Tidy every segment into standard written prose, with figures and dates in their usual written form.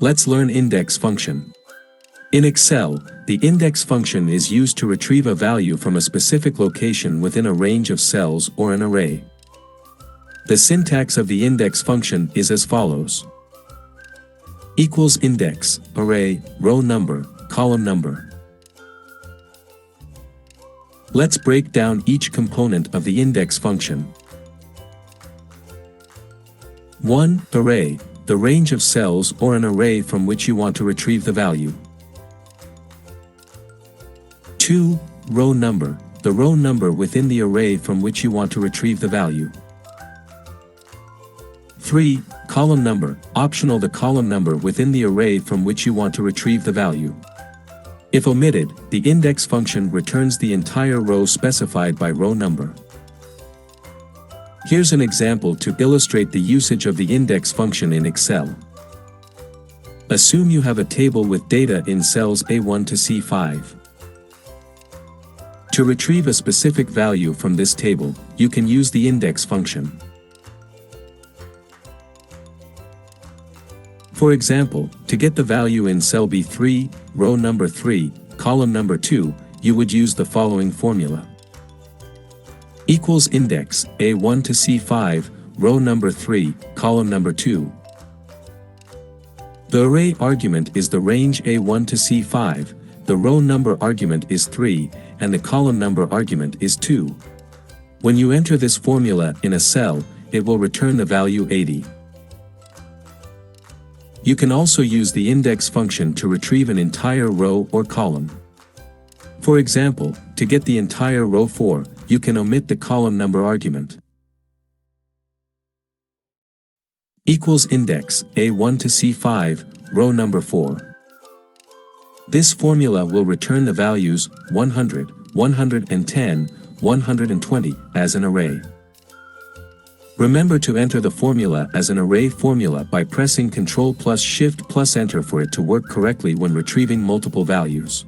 Let's learn index function. In Excel, the index function is used to retrieve a value from a specific location within a range of cells or an array. The syntax of the index function is as follows. Equals index, array, row number, column number. Let's break down each component of the index function. 1. Array, the range of cells or an array from which you want to retrieve the value. 2. Row number, the row number within the array from which you want to retrieve the value. 3. Column number, optional the column number within the array from which you want to retrieve the value. If omitted, the index function returns the entire row specified by row number. Here's an example to illustrate the usage of the index function in Excel. Assume you have a table with data in cells A1 to C5. To retrieve a specific value from this table, you can use the index function. For example, to get the value in cell B3, row number 3, column number 2, you would use the following formula. Equals index, A1 to C5, row number 3, column number 2. The array argument is the range A1 to C5, the row number argument is 3, and the column number argument is 2. When you enter this formula in a cell, it will return the value 80. You can also use the index function to retrieve an entire row or column. For example, to get the entire row 4, you can omit the column number argument. Equals index, A1 to C5, row number 4. This formula will return the values 100, 110, 120 as an array. Remember to enter the formula as an array formula by pressing Ctrl plus Shift plus Enter for it to work correctly when retrieving multiple values.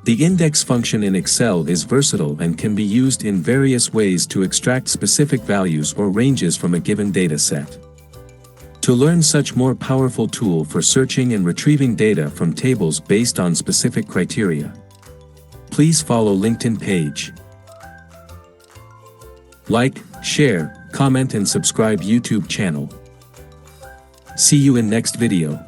The index function in Excel is versatile and can be used in various ways to extract specific values or ranges from a given data set. To learn such more powerful tool for searching and retrieving data from tables based on specific criteria, please follow LinkedIn page. Like, share, comment and subscribe YouTube channel. See you in next video.